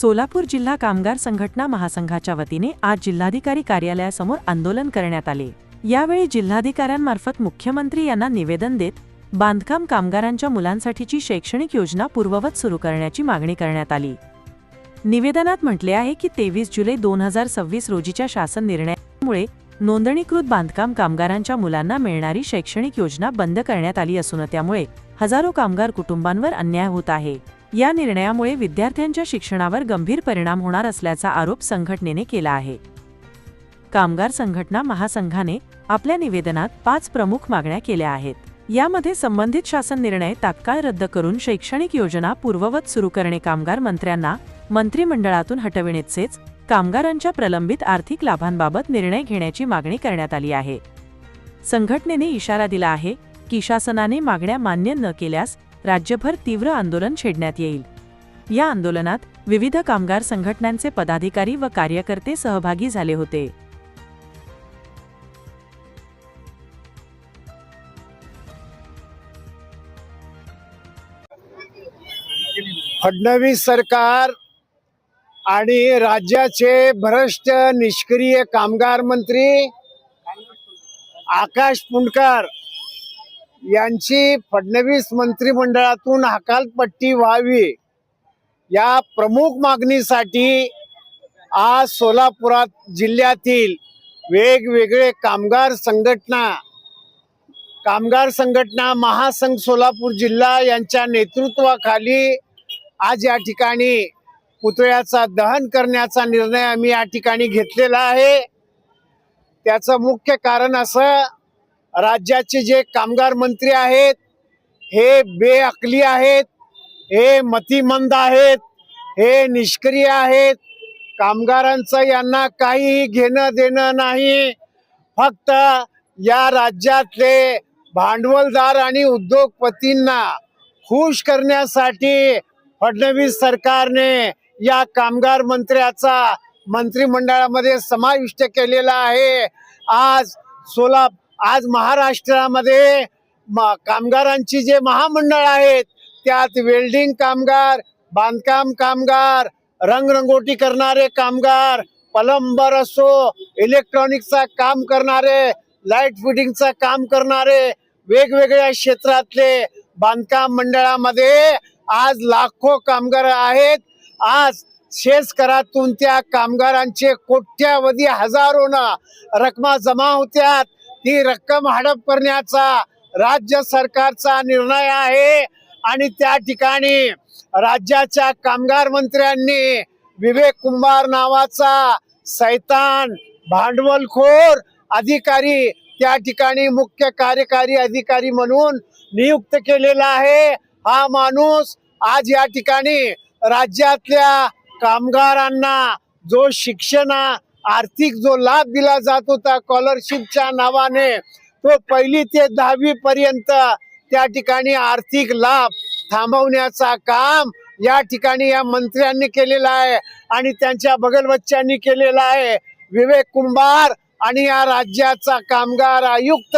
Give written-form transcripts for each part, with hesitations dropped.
सोलापूर जिल्हा कामगार संघटना महासंघाच्या वतीने आज जिल्हाधिकारी कार्यालयासमोर आंदोलन करण्यात आले। यावेळी जिल्हाधिकाऱ्यांमार्फत मुख्यमंत्री यांना निवेदन देत बांधकाम कामगारांच्या मुलांसाठीची शैक्षणिक योजना पूर्ववत सुरू करण्याची मागणी करण्यात आली। निवेदनात म्हटले आहे की 23 जुलै 2026 रोजीच्या शासन निर्णयामुळे नोंदणीकृत बांधकाम कामगारांच्या मुलांना मिळणारी शैक्षणिक योजना बंद करण्यात आली असून त्यामुळे हजारो कामगार कुटुंबांवर अन्याय होत आहे। या निर्णयामुळे विद्यार्थ्यांच्या शिक्षणावर गंभीर परिणाम होणार असल्याचा आरोप संघटनेने केला आहे। कामगार संघटना महासंघाने आपल्या निवेदनात 5 प्रमुख मागण्या केल्या आहेत। यामध्ये संबंधित शासन निर्णय तात्काळ रद्द करून शैक्षणिक योजना पूर्ववत सुरू करणे, कामगार मंत्र्यांना मंत्रिमंडळातून हटविण्याचेच कामगारांच्या प्रलंबित आर्थिक लाभांबाबत निर्णय घेण्याची मागणी करण्यात आली आहे। संघटनेने इशारा दिला आहे की शासनाने मागण्या मान्य न केल्यास राज्यभर तीव्र आंदोलन छेडण्यात येईल। या आंदोलनात विविध कामगार संघटनांचे पदाधिकारी व कार्यकर्ते सहभागी झाले होते। फडणवीस सरकार आणि राज्याचे भ्रष्ट निष्क्रिय कामगार मंत्री आकाश पुंडकर यांची फडणवीस मंत्रिमंडळातून हकालपट्टी व्हावी या प्रमुख मागणीसाठी आज सोलापुरात जिल्ह्यातील वेगवेगळे कामगार संघटना महासंघ सोलापूर जिल्हा यांच्या नेतृत्वाखाली आज या ठिकाणी पुतळ्याचा दहन करण्याचा निर्णय आम्ही या ठिकाणी घेतलेला आहे। त्याचं मुख्य कारण असं, राज्याचे जे कामगार मंत्री आहेत हे बेअक्ली आहेत, हे मतिमंद आहेत, हे निष्क्रिय आहेत। कामगारांचं यांना काही घेणं देणं नाही। फक्त या राज्यातले भांडवलदार आणि उद्योगपतींना खुश करण्यासाठी फडणवीस सरकारने या कामगार मंत्र्याचा मंत्रिमंडळामध्ये समाविष्ट केलेला आहे। आज महाराष्ट्रामध्ये कामगारांची जे महामंडळ आहेत त्यात वेल्डिंग कामगार, बांधकाम कामगार, रंगरंगोटी करणारे कामगार, प्लंबर असो, इलेक्ट्रॉनिकचा काम करणारे, लाईट फिटिंगचा काम करणारे, वेगवेगळ्या क्षेत्रातले बांधकाम मंडळामध्ये आज लाखो कामगार आहेत। आज शेतकऱ्यातून त्या कामगारांचे कोट्यावधी हजारोना रकमा जमा होत्यात। ती रक्कम हडप करण्याचा राज्य सरकारचा निर्णय आहे आणि त्या ठिकाणी राज्याच्या कामगार मंत्र्यांनी विवेक कुंभार नावाचा सैतान भांडवलखोर अधिकारी त्या ठिकाणी मुख्य कार्यकारी अधिकारी म्हणून नियुक्त केलेला आहे। हा माणूस आज या ठिकाणी राज्यातल्या कामगारांना जो शिक्षण आर्थिक जो लाभ दिला जात होता स्कॉलरशिपच्या नावाने, तो 1ली ते 10वी पर्यंत त्या ठिकाणी आर्थिक लाभ थांबवण्याचा काम या ठिकाणी या मंत्र्यांनी केलेला आहे आणि त्यांच्या बगलबच्च्यांनी केलेला आहे। विवेक कुंभार आणि या राज्याचा कामगार आयुक्त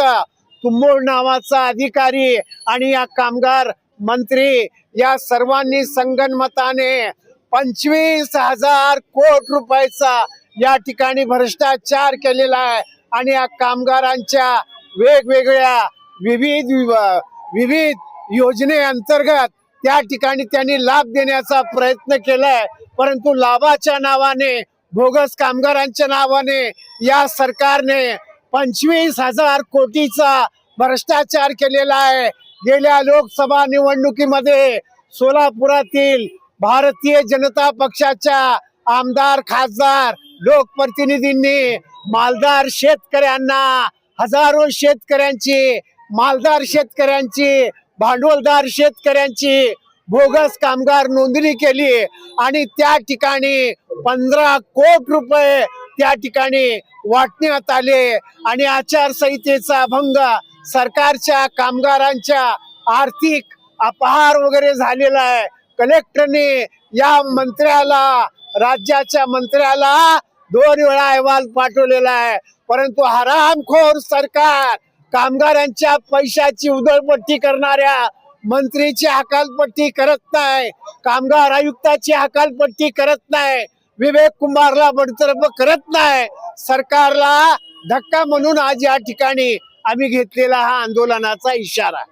तुंबोळ नावाचा अधिकारी आणि या कामगार मंत्री या सर्वांनी संगनमताने 25,000 कोटी रुपयाचा या ठिकाणी भ्रष्टाचार केलेला आहे आणि या कामगारांच्या वेगवेगळ्या विविध योजनेअंतर्गत त्या ठिकाणी त्यांनी लाभ देण्याचा प्रयत्न केलाय। परंतु लाभाच्या नावाने, बोगस कामगारांच्या नावाने या सरकारने 25,000 कोटीचा भ्रष्टाचार केलेला आहे। गेल्या लोकसभा निवडणुकीमध्ये सोलापुरातील भारतीय जनता पक्षाच्या आमदार, खासदार, लोकप्रतिनिधींनी मालदार शेतकऱ्यांना, हजारो शेतकऱ्यांची, मालदार शेतकऱ्यांची, भांडवलदार शेतकऱ्यांची बोगस कामगार नोंदणी केली आणि त्या ठिकाणी 15 कोटी रुपये त्या ठिकाणी वाटण्यात आले आणि आचारसंहितेचा भंग, सरकारच्या कामगारांच्या आर्थिक अपहार वगैरे झालेला आहे। कलेक्टरने या मंत्र्याला, राज्याच्या मंत्र्याला 2 वेळा अहवाल पाठवलेला आहे, परंतु हरामखोर सरकार कामगारांच्या पैशाची उधळपट्टी करणाऱ्या मंत्रीची हकालपट्टी करत नाही। कामगार आयुक्ताची हकालपट्टी करत नाही, विवेक कुमारला बडतर्फ करत नाही, सरकारला धक्का म्हणून आज या ठिकाणी आम्ही घेतलेला हा आंदोलनाचा इशारा.